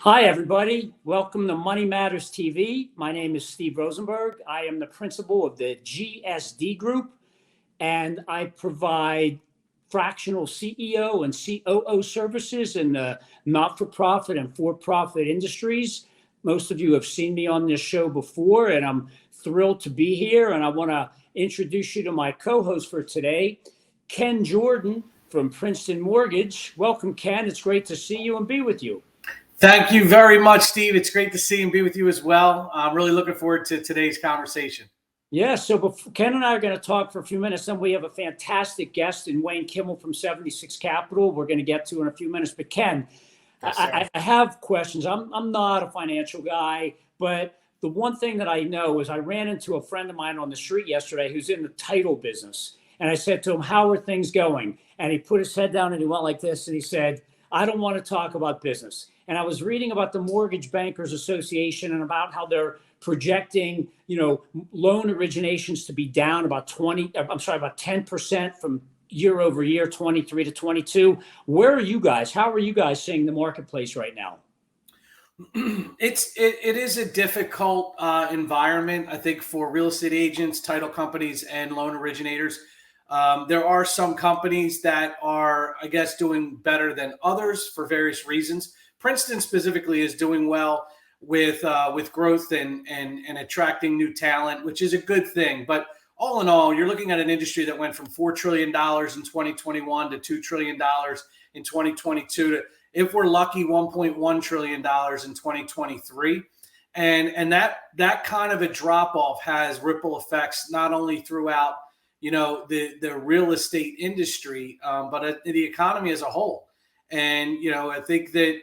Hi, everybody. Welcome to Money Matters TV. My name is Steve Rosenberg. I am the principal of the GSD Group, and I provide fractional CEO and COO services in the not-for-profit and for-profit industries. Most of you have seen me on this show before, and I'm thrilled to be here. And I want to introduce you to my co-host for today, Ken Jordan from Princeton Mortgage. Welcome, Ken. It's great to see you and be with you. Thank you very much, Steve. It's great to see and be with you as well. I'm really looking forward to today's conversation. Yeah, so Ken and I are going to talk for a few minutes. Then we have a fantastic guest in Wayne Kimmel from 76 Capital we're going to get to in a few minutes. But Ken, yes, I have questions. I'm not a financial guy, but the one thing that I know is I ran into a friend of mine on the street yesterday who's in the title business. And I said to him, how are things going? And he put his head down and he went like this and he said, I don't want to talk about business. And I was reading about the Mortgage Bankers Association and about how they're projecting, loan originations to be down about 10% from year over year, 23 to 22. Where are you guys? How are you guys seeing the marketplace right now? It is a difficult environment, I think, for real estate agents, title companies, and loan originators. There are some companies that are, I guess, doing better than others for various reasons. Princeton specifically is doing well with growth and attracting new talent, which is a good thing. But all in all, you're looking at an industry that went from $4 trillion in 2021 to $2 trillion in 2022 to, if we're lucky, $1.1 trillion in 2023. And that kind of a drop off has ripple effects not only throughout the real estate industry, but the economy as a whole. And I think that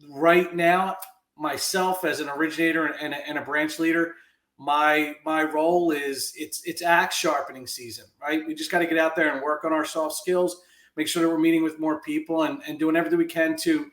right now, myself as an originator and a branch leader, my role is it's axe sharpening season, right? We just got to get out there and work on our soft skills, make sure that we're meeting with more people and doing everything we can to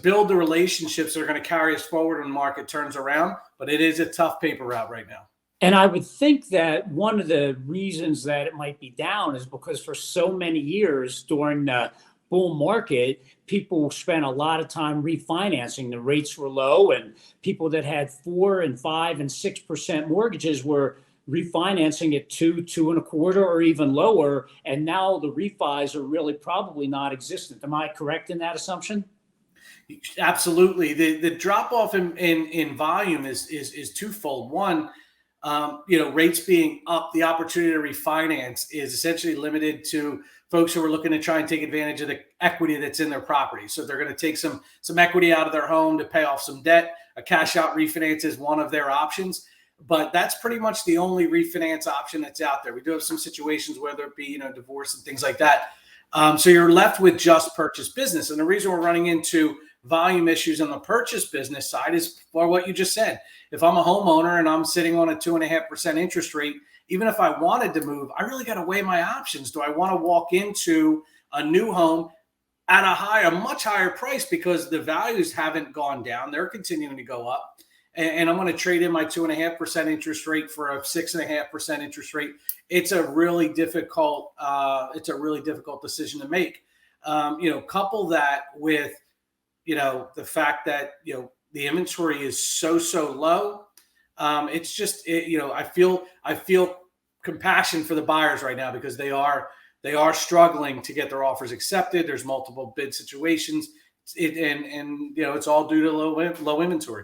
build the relationships that are going to carry us forward when the market turns around. But it is a tough paper route right now. And I would think that one of the reasons that it might be down is because for so many years during the bull market, people spent a lot of time refinancing. The rates were low, and people that had 4 and 5 and 6% mortgages were refinancing at 2.25, or even lower. And now the refis are really probably not existent. Am I correct in that assumption? Absolutely. The drop off in volume is twofold. One, rates being up, the opportunity to refinance is essentially limited to folks who are looking to try and take advantage of the equity that's in their property. So they're going to take some equity out of their home to pay off some debt. A cash out refinance is one of their options, but that's pretty much the only refinance option that's out there. We do have some situations, whether it be, divorce and things like that. So you're left with just purchase business. And the reason we're running into volume issues on the purchase business side is for what you just said. If I'm a homeowner and I'm sitting on a 2.5% interest rate, even if I wanted to move, I really got to weigh my options. Do I want to walk into a new home at a much higher price because the values haven't gone down? They're continuing to go up. And I'm going to trade in my 2.5% interest rate for a 6.5% interest rate. It's a really difficult decision to make. Couple that with, the fact that, the inventory is so low. It's just, I feel compassion for the buyers right now because they are struggling to get their offers accepted. There's multiple bid situations, it's all due to low inventory.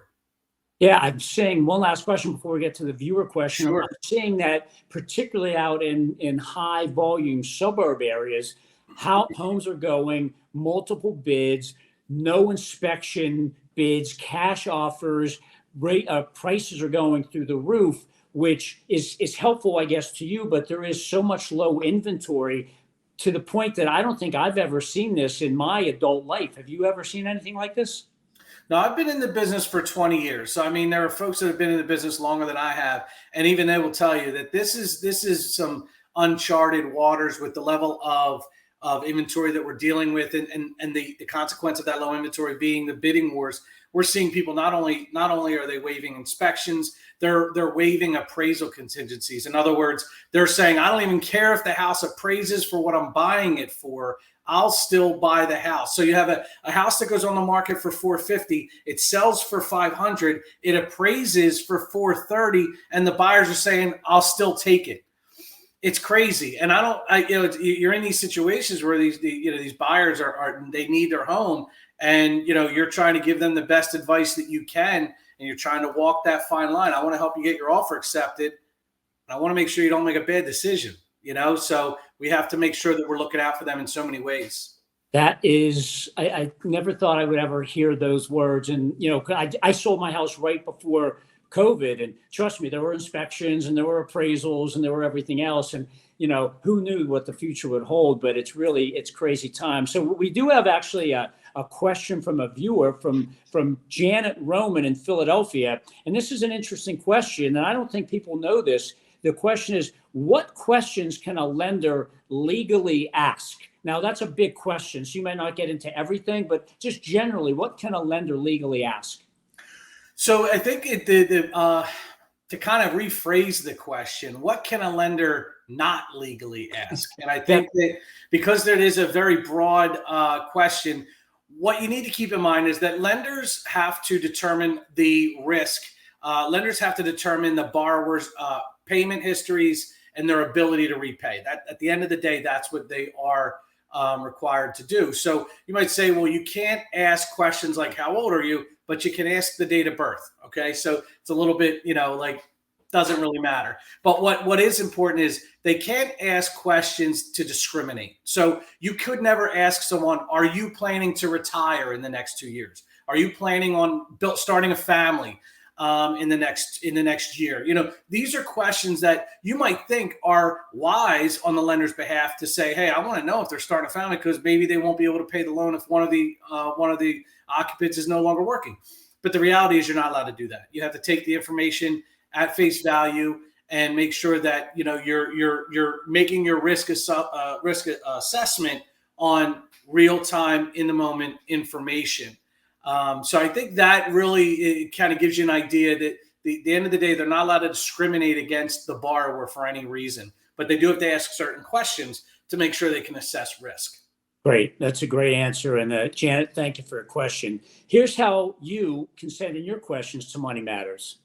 Yeah, I'm saying one last question before we get to the viewer question. Sure. I'm saying that particularly out in high volume suburb areas, how homes are going, multiple bids, no inspection bids, cash offers, prices are going through the roof, which is helpful, I guess, to you, but there is so much low inventory to the point that I don't think I've ever seen this in my adult life. Have you ever seen anything like this? No, I've been in the business for 20 years. So, I mean, there are folks that have been in the business longer than I have. And even they will tell you that this is some uncharted waters with the level of inventory that we're dealing with and the consequence of that low inventory being the bidding wars. We're seeing people not only are they waiving inspections, they're waiving appraisal contingencies. In other words, they're saying, I don't even care if the house appraises for what I'm buying it for. I'll still buy the house. So you have a house that goes on the market for 450, it sells for 500, it appraises for 430, and the buyers are saying, I'll still take it. It's crazy. And you're in these situations where these buyers they need their home, and, you're trying to give them the best advice that you can, and you're trying to walk that fine line. I want to help you get your offer accepted. And I want to make sure you don't make a bad decision, so we have to make sure that we're looking out for them in so many ways. That is, I never thought I would ever hear those words. And, I sold my house right before COVID, and trust me, there were inspections and there were appraisals and there were everything else. And, who knew what the future would hold, but it's crazy time. So we do have actually a question from a viewer from Janet Roman in Philadelphia. And this is an interesting question, and I don't think people know this. The question is, what questions can a lender legally ask? Now, that's a big question, so you might not get into everything, but just generally, what can a lender legally ask? So I think to kind of rephrase the question, what can a lender not legally ask? And I think that because there is a very broad question, what you need to keep in mind is that lenders have to determine the risk. Lenders have to determine the borrower's payment histories and their ability to repay. That, at the end of the day, that's what they are required to do. So you might say, well, you can't ask questions like, how old are you? But you can ask the date of birth. Okay. So it's a little bit, doesn't really matter. But what is important is they can't ask questions to discriminate. So you could never ask someone, are you planning to retire in the next 2 years? Are you planning on starting a family in the next year? These are questions that you might think are wise on the lender's behalf to say, hey, I want to know if they're starting a family because maybe they won't be able to pay the loan if one of the occupants is no longer working. But the reality is you're not allowed to do that. You have to take the information at face value and make sure that you're making your risk assessment on real time, in the moment information. So I think that really kind of gives you an idea that the end of the day, they're not allowed to discriminate against the borrower for any reason, but they do have to ask certain questions to make sure they can assess risk. Great. That's a great answer. And Janet, thank you for your question. Here's how you can send in your questions to Money Matters.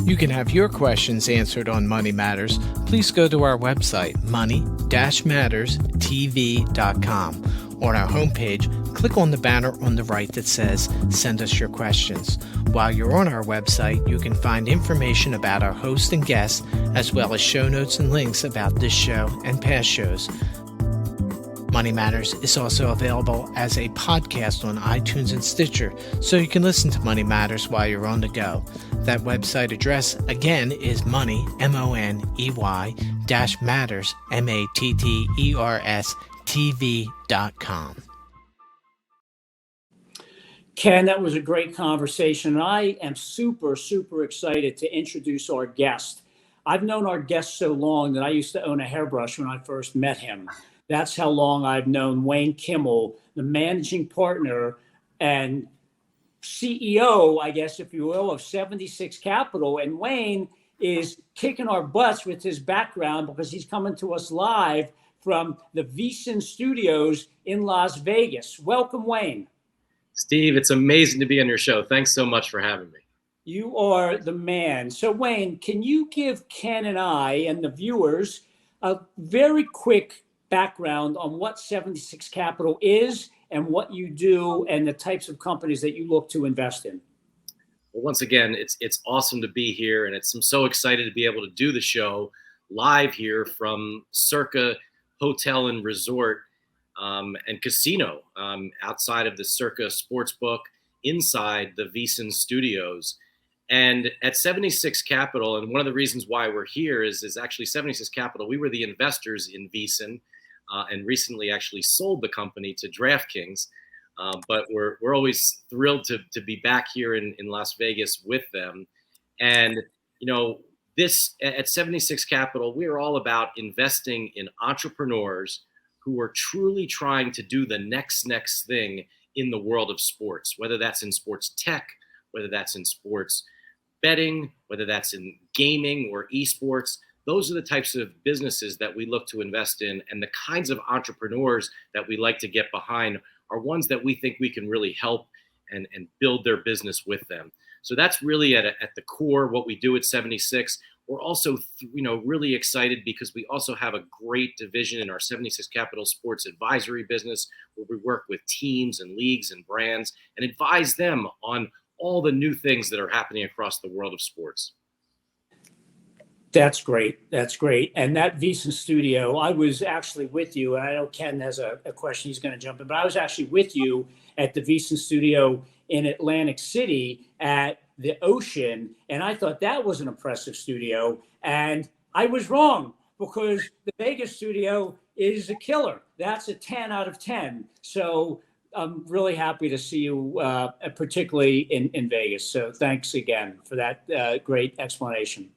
You can have your questions answered on Money Matters. Please go to our website, money-matterstv.com. On our homepage, click on the banner on the right that says, Send us your questions. While you're on our website, you can find information about our host and guests, as well as show notes and links about this show and past shows. Money Matters is also available as a podcast on iTunes and Stitcher, so you can listen to Money Matters while you're on the go. That website address, again, is money, MONEY, -matters, MATTERS, TV.com. Ken, that was a great conversation. I am super, super excited to introduce our guest. I've known our guest so long that I used to own a hairbrush when I first met him. That's how long I've known Wayne Kimmel, the managing partner and CEO, I guess, if you will, of 76 Capital. And Wayne is kicking our butts with his background because he's coming to us live from the VSiN Studios in Las Vegas. Welcome, Wayne. Steve, it's amazing to be on your show. Thanks so much for having me. You are the man. So, Wayne, can you give Ken and I and the viewers a very quick background on what 76 Capital is and what you do and the types of companies that you look to invest in? Well, once again, it's awesome to be here, and I'm so excited to be able to do the show live here from Circa Hotel and Resort and Casino outside of the Circa Sportsbook inside the VSiN Studios. And at 76 Capital, and one of the reasons why we're here is actually 76 Capital, we were the investors in VSiN and recently actually sold the company to DraftKings. But we're always thrilled to be back here in Las Vegas with them. And, this at 76 Capital, we're all about investing in entrepreneurs who are truly trying to do the next thing in the world of sports, whether that's in sports tech, whether that's in sports betting, whether that's in gaming or esports. Those are the types of businesses that we look to invest in, and the kinds of entrepreneurs that we like to get behind are ones that we think we can really help and build their business with them. So that's really at the core what we do at 76. We're also, really excited because we also have a great division in our 76 Capital Sports Advisory business, where we work with teams and leagues and brands and advise them on all the new things that are happening across the world of sports. That's great. That's great. And that VEASAN studio, I was actually with you, and I know Ken has a question he's going to jump in, but I was actually with you at the VEASAN studio in Atlantic City at the Ocean, and I thought that was an impressive studio, and I was wrong, because the Vegas studio is a killer. That's a 10 out of 10. So I'm really happy to see you, particularly in Vegas. So thanks again for that great explanation.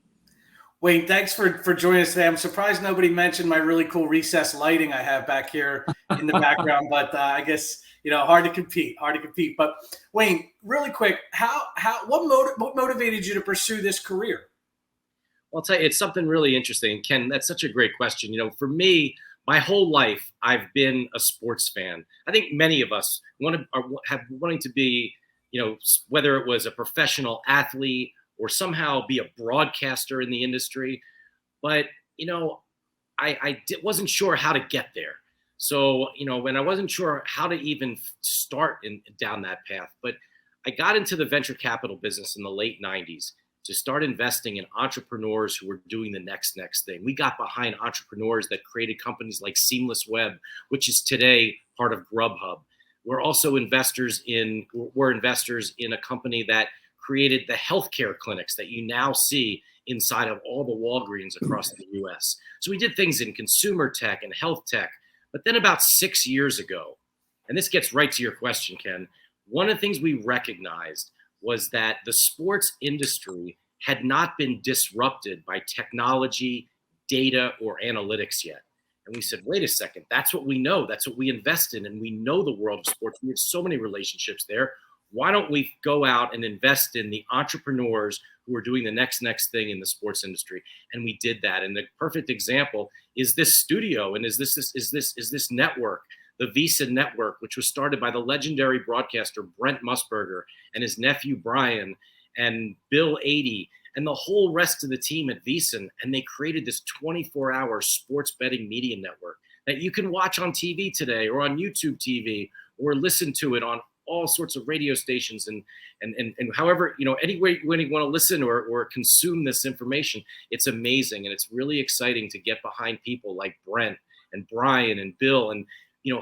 Wayne, thanks for joining us today. I'm surprised nobody mentioned my really cool recessed lighting I have back here in the background, but I guess, hard to compete. But Wayne, really quick, what motivated you to pursue this career? Well, I'll tell you, it's something really interesting. Ken, that's such a great question. For me, my whole life, I've been a sports fan. I think many of us wanting to be, whether it was a professional athlete or somehow be a broadcaster in the industry. But, I wasn't sure how to get there. So, when I wasn't sure how to even start down that path, but I got into the venture capital business in the late 90s to start investing in entrepreneurs who were doing the next thing. We got behind entrepreneurs that created companies like Seamless Web, which is today part of Grubhub. We're also investors in a company that created the healthcare clinics that you now see inside of all the Walgreens across the US. So we did things in consumer tech and health tech. But then about 6 years ago, and this gets right to your question, Ken, one of the things we recognized was that the sports industry had not been disrupted by technology, data, or analytics yet. And we said, wait a second, that's what we know. That's what we invest in. And we know the world of sports. We have so many relationships there. Why don't we go out and invest in the entrepreneurs who are doing the next thing in the sports industry? And we did that. And the perfect example is this studio, and is this network, the VEASAN network, which was started by the legendary broadcaster Brent Musburger and his nephew Brian and Bill 80 and the whole rest of the team at VEASAN. And they created this 24-hour sports betting media network that you can watch on TV today or on YouTube TV or listen to it on all sorts of radio stations and however, any way when you want to listen or consume this information. It's amazing. And it's really exciting to get behind people like Brent and Brian and Bill and,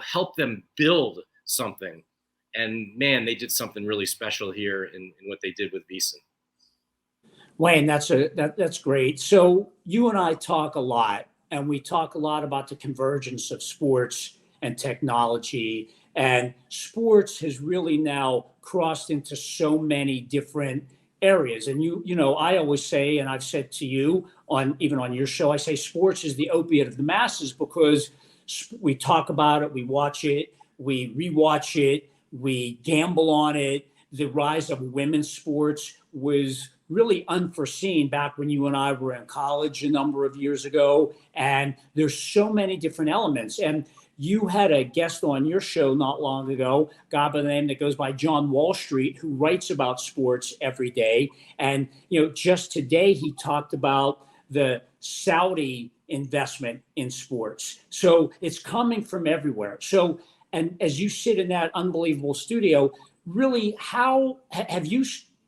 help them build something. And man, they did something really special here in what they did with VEASAN. Wayne, that's great. So you and I talk a lot, and we talk a lot about the convergence of sports and technology. And sports has really now crossed into so many different areas. And I always say, and I've said to you even on your show, I say sports is the opiate of the masses, because we talk about it, we watch it, we rewatch it, we gamble on it. The rise of women's sports was really unforeseen back when you and I were in college a number of years ago. And there's so many different elements. And you had a guest on your show not long ago, a guy by the name that goes by John Wall Street, who writes about sports every day. And, just today he talked about the Saudi investment in sports. So it's coming from everywhere. So, and as you sit in that unbelievable studio, really,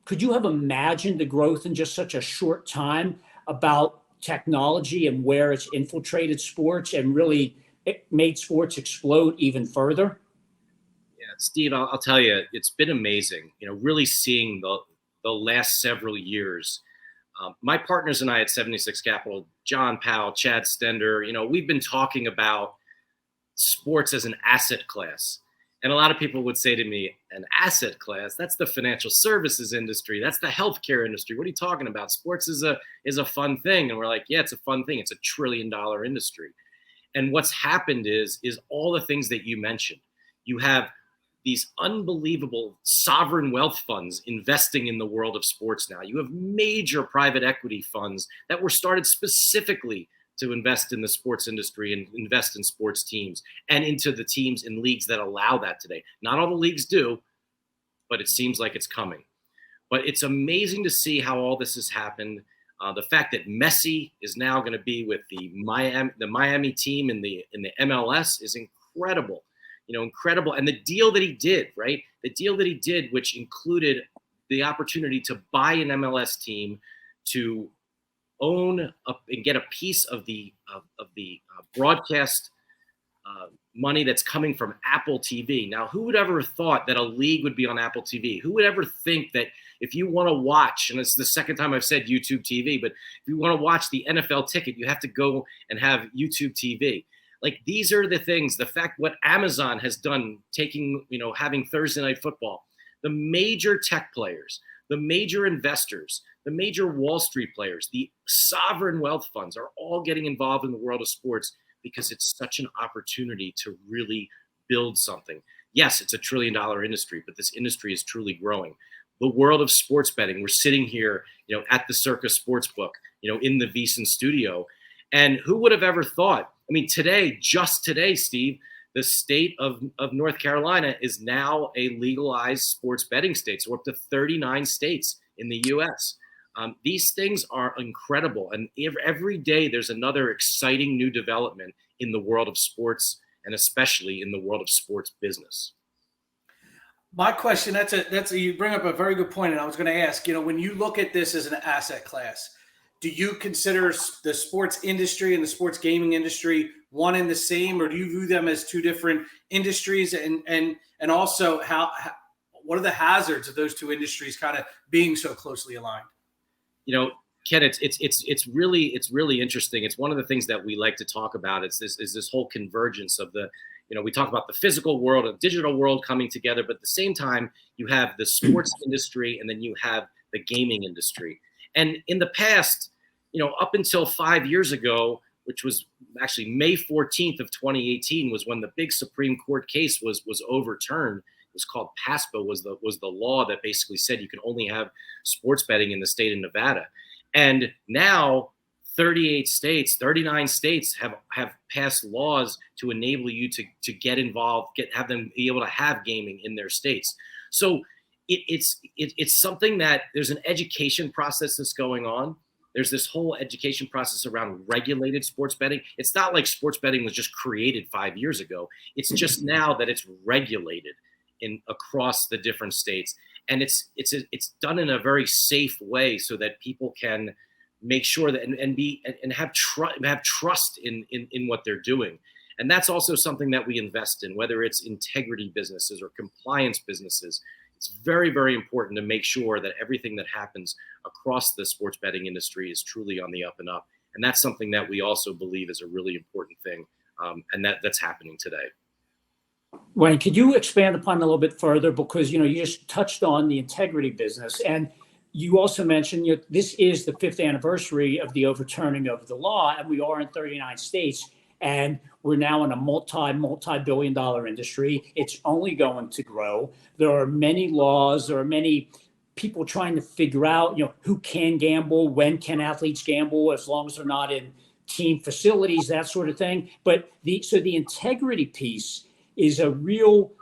could you have imagined the growth in just such a short time about technology and where it's infiltrated sports and really it made sports explode even further? Yeah, Steve, I'll tell you, it's been amazing, really seeing the last several years. My partners and I at 76 Capital, John Powell, Chad Stender, we've been talking about sports as an asset class. And a lot of people would say to me, an asset class? That's the financial services industry. That's the healthcare industry. What are you talking about? Sports is a fun thing. And we're like, yeah, it's a fun thing. It's $1 trillion industry. And what's happened is all the things that you mentioned. You have these unbelievable sovereign wealth funds investing in the world of sports now. You have major private equity funds that were started specifically to invest in the sports industry and invest in sports teams and into the teams and leagues that allow that today. Not all the leagues do, but it seems like it's coming. But it's amazing to see how all this has happened. The fact that Messi is now going to be with the Miami team in the MLS is incredible. Incredible. And the deal that he did, right? The deal that he did, which included the opportunity to buy an MLS team, to own and get a piece of the broadcast money that's coming from Apple TV. Now, who would ever have thought that a league would be on Apple TV? Who would ever think that if you want to watch, and it's the second time I've said YouTube TV, but if you want to watch the NFL ticket, you have to go and have YouTube TV. Like, these are the things, the fact what Amazon has done, having Thursday Night Football, the major tech players, the major investors, the major Wall Street players, the sovereign wealth funds are all getting involved in the world of sports because it's such an opportunity to really build something. Yes, it's $1 trillion industry, but this industry is truly growing. The world of sports betting, we're sitting here, at the Circa Sportsbook, in the VSiN studio. And who would have ever thought? I mean, just today, Steve, the state of North Carolina is now a legalized sports betting state. So we're up to 39 states in the U.S. These things are incredible. And every day there's another exciting new development in the world of sports, and especially in the world of sports business. My question, you bring up a very good point. And I was going to ask, when you look at this as an asset class, do you consider the sports industry and the sports gaming industry one and the same, or do you view them as two different industries? And also what are the hazards of those two industries kind of being so closely aligned? Ken, it's really interesting. It's one of the things that we like to talk about. Is this whole convergence of the, we talk about the physical world and digital world coming together, but at the same time, you have the sports industry and then you have the gaming industry. And in the past, up until 5 years ago, which was actually May 14th of 2018, was when the big Supreme Court case was overturned. It was called PASPA, was the law that basically said you can only have sports betting in the state of Nevada. And now 39 states have passed laws to enable you to get involved, have them be able to have gaming in their states. So it's something that there's an education process that's going on. There's this whole education process around regulated sports betting. It's not like sports betting was just created 5 years ago. It's just now that it's regulated across the different states. And it's done in a very safe way so that people can make sure that and have trust in what they're doing. And that's also something that we invest in, whether it's integrity businesses or compliance businesses. It's very, very important to make sure that everything that happens across the sports betting industry is truly on the up and up. And that's something that we also believe is a really important thing. And that's happening today. Wayne, could you expand upon it a little bit further? Because, you just touched on the integrity business. And you also mentioned this is the 5th anniversary of the overturning of the law. And we are in 39 states. And we're now in a multi-billion dollar industry. It's only going to grow. There are many laws. There are many people trying to figure out, who can gamble, when can athletes gamble, as long as they're not in team facilities, that sort of thing. But the integrity piece is a real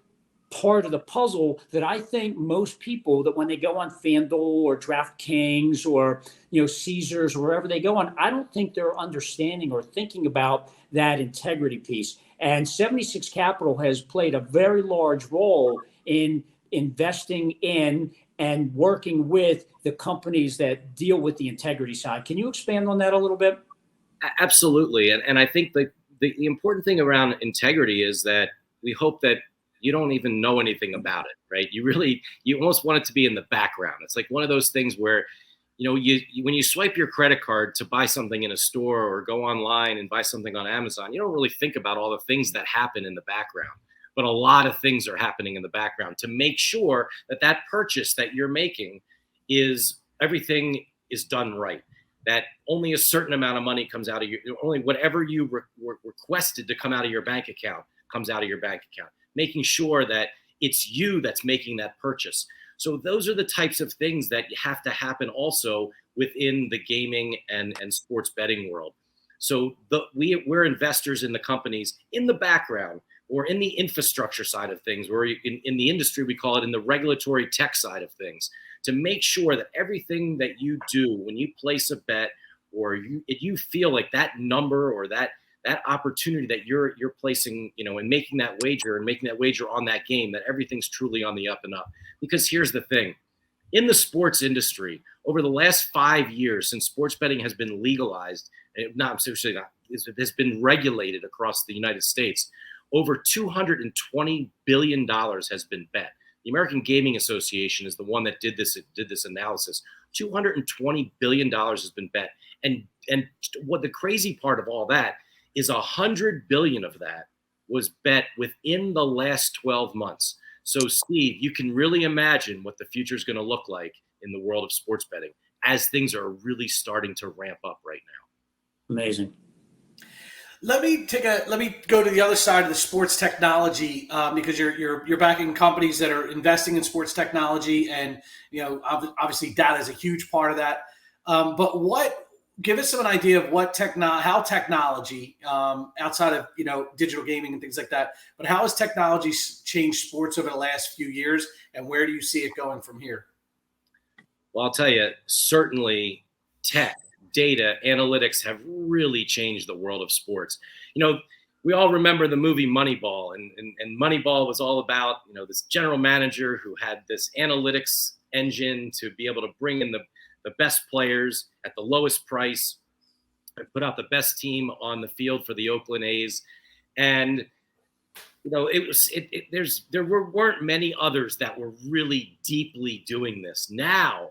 part of the puzzle that I think most people, that when they go on FanDuel or DraftKings or Caesars or wherever they go on, I don't think they're understanding or thinking about that integrity piece. And 76 Capital has played a very large role in investing in and working with the companies that deal with the integrity side. Can you expand on that a little bit? Absolutely. And I think the important thing around integrity is that we hope that you don't even know anything about it, right? You almost want it to be in the background. It's like one of those things where, when you swipe your credit card to buy something in a store or go online and buy something on Amazon, you don't really think about all the things that happen in the background. But a lot of things are happening in the background to make sure that purchase that you're making everything is done right. That only a certain amount of money comes out of only whatever you requested to come out of your bank account comes out of your bank account. Making sure that it's you that's making that purchase. So those are the types of things that have to happen also within the gaming and sports betting world. So we're investors in the companies in the background or in the infrastructure side of things, or in the industry, we call it in the regulatory tech side of things, to make sure that everything that you do when you place a bet, or if you feel like that number or that opportunity that you're placing, and making that wager on that game, that everything's truly on the up and up. Because here's the thing. In the sports industry, over the last 5 years, since sports betting has been legalized, has been regulated across the United States, over $220 billion has been bet. The American Gaming Association is the one that did this analysis. $220 billion has been bet. And what the crazy part of all that is, $100 billion of that was bet within the last 12 months. So, Steve, you can really imagine what the future is going to look like in the world of sports betting as things are really starting to ramp up right now. Amazing. Let me go to the other side of the sports technology, because you're backing companies that are investing in sports technology, and obviously data is a huge part of that. But give us an idea of how technology, outside of digital gaming and things like that, but how has technology changed sports over the last few years, and where do you see it going from here? Well, I'll tell you, certainly tech, data, analytics have really changed the world of sports. We all remember the movie Moneyball, and Moneyball was all about, this general manager who had this analytics engine to be able to bring in the best players at the lowest price and put out the best team on the field for the Oakland A's. And, there weren't many others that were really deeply doing this. Now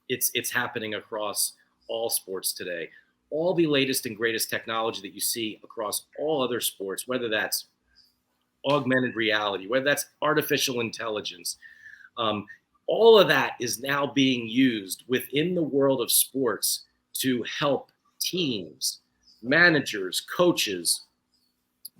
it's happening across all sports today. All the latest and greatest technology that you see across all other sports, whether that's augmented reality, whether that's artificial intelligence, all of that is now being used within the world of sports to help teams, managers, coaches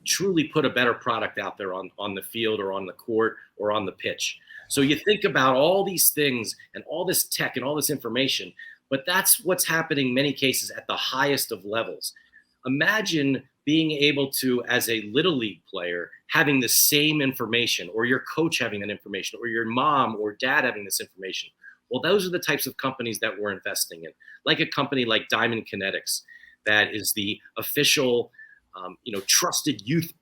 truly put a better product out there on the field or on the court or on the pitch. So you think about all these things and all this tech and all this information, but that's what's happening in many cases at the highest of levels. Imagine being able to, as a little league player, having the same information, or your coach having that information, or your mom or dad having this information. Well, those are the types of companies that we're investing in, like a company like Diamond Kinetics, that is the official, trusted youth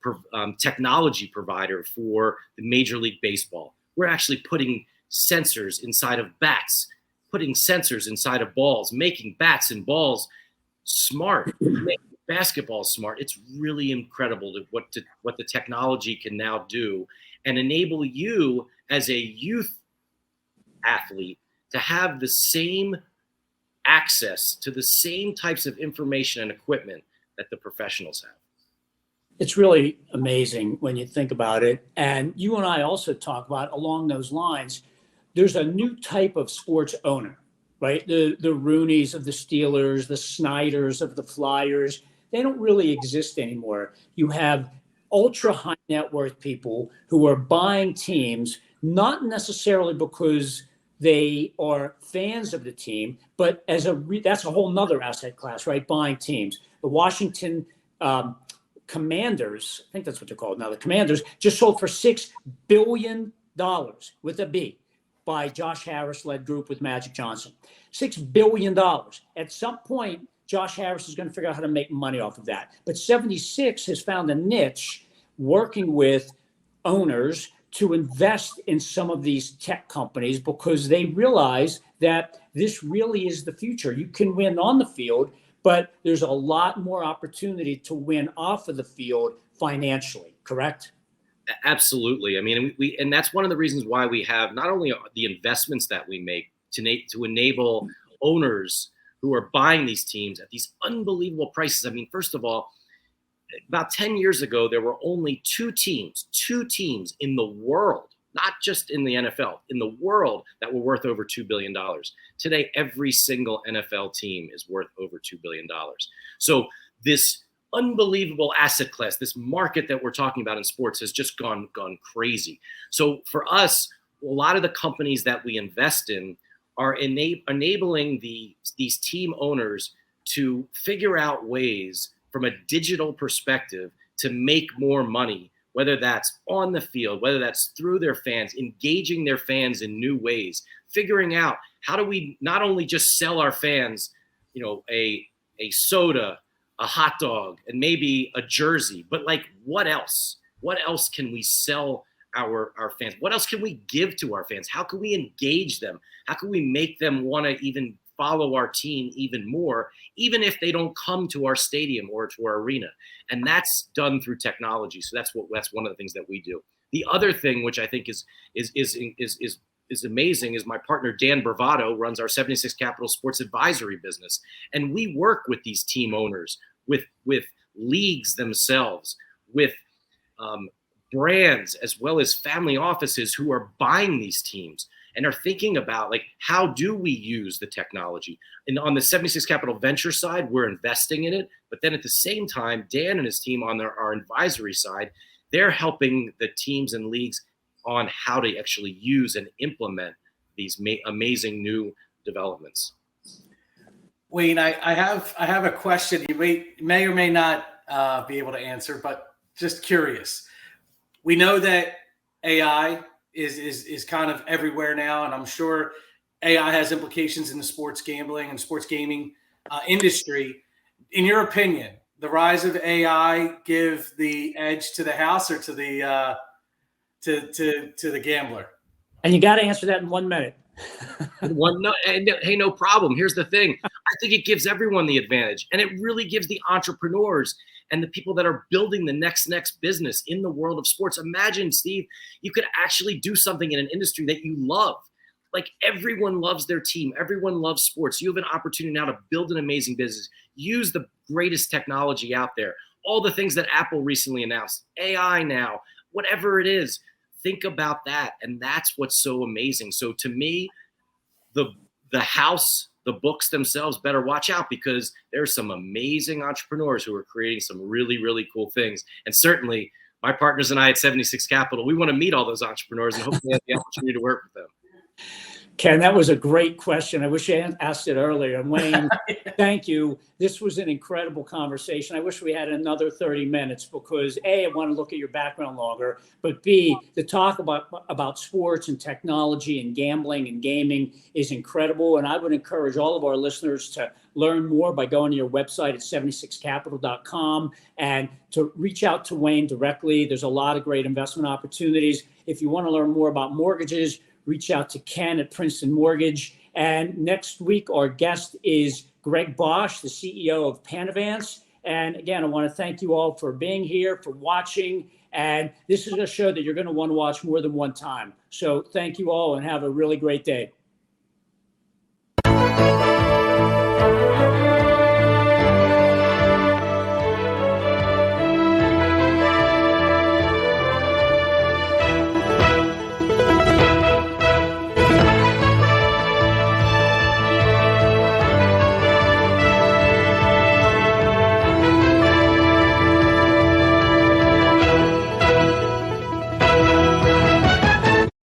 technology provider for the Major League Baseball. We're actually putting sensors inside of bats, putting sensors inside of balls, making bats and balls smart, making basketball smart. It's really incredible what the technology can now do, and enable you as a youth athlete to have the same access to the same types of information and equipment that the professionals have. It's really amazing when you think about it. And you and I also talk about, along those lines, there's a new type of sports owner, right? The Rooneys of the Steelers, the Snyders of the Flyers, they don't really exist anymore. You have ultra high net worth people who are buying teams, not necessarily because they are fans of the team, but that's a whole nother asset class, right? Buying teams. The Washington Commanders, I think that's what they're called now, the Commanders, just sold for $6 billion with a B by Josh Harris-led group with Magic Johnson. $6 billion. At some point, Josh Harris is going to figure out how to make money off of that. But 76 has found a niche working with owners to invest in some of these tech companies, because they realize that this really is the future. You can win on the field, but there's a lot more opportunity to win off of the field financially, correct? Absolutely. I mean, and that's one of the reasons why we have not only the investments that we make to enable owners who are buying these teams at these unbelievable prices. I mean, first of all, about 10 years ago, there were only two teams in the world, not just in the NFL, in the world, that were worth over $2 billion. Today, every single NFL team is worth over $2 billion. So this unbelievable asset class. This market that we're talking about in sports has just gone crazy. So for us, a lot of the companies that we invest in are enabling these team owners to figure out ways from a digital perspective to make more money, whether that's on the field, whether that's through their fans, engaging their fans in new ways, figuring out how do we not only just sell our fans, a soda, a hot dog, and maybe a jersey, but like what else? What else can we sell our fans? What else can we give to our fans? How can we engage them? How can we make them want to even follow our team even more, even if they don't come to our stadium or to our arena? And that's done through technology. So that's one of the things that we do. The other thing, which I think is amazing, is my partner Dan Bravado runs our 76 Capital Sports Advisory business, and we work with these team owners, with leagues themselves, with brands, as well as family offices who are buying these teams and are thinking about, like, how do we use the technology? And on the 76 Capital Venture side, we're investing in it. But then at the same time, Dan and his team on our advisory side, they're helping the teams and leagues on how to actually use and implement these amazing new developments. Wayne, I have a question you may or may not be able to answer, but just curious. We know that AI is kind of everywhere now, and I'm sure AI has implications in the sports gambling and sports gaming industry. In your opinion, the rise of AI give the edge to the house or to the to the gambler? And you got to answer that in 1 minute. Hey, no problem. Here's the thing. I think it gives everyone the advantage, and it really gives the entrepreneurs and the people that are building the next business in the world of sports. Imagine, Steve, you could actually do something in an industry that you love. Like, everyone loves their team. Everyone loves sports. You have an opportunity now to build an amazing business. Use the greatest technology out there. All the things that Apple recently announced, AI now, whatever it is, think about that. And that's what's so amazing. So to me, the house, the books themselves better watch out, because there's some amazing entrepreneurs who are creating some really, really cool things. And certainly my partners and I at 76 Capital, we want to meet all those entrepreneurs and hopefully have the opportunity to work with them. Ken, that was a great question. I wish I asked it earlier. And Wayne, thank you. This was an incredible conversation. I wish we had another 30 minutes because A, I want to look at your background longer, but B, the talk about sports and technology and gambling and gaming is incredible. And I would encourage all of our listeners to learn more by going to your website at 76capital.com and to reach out to Wayne directly. There's a lot of great investment opportunities. If you want to learn more about mortgages, reach out to Ken at Princeton Mortgage. And next week, our guest is Greg Bosch, the CEO of Panavance. And again, I want to thank you all for being here, for watching. And this is a show that you're going to want to watch more than one time. So thank you all and have a really great day.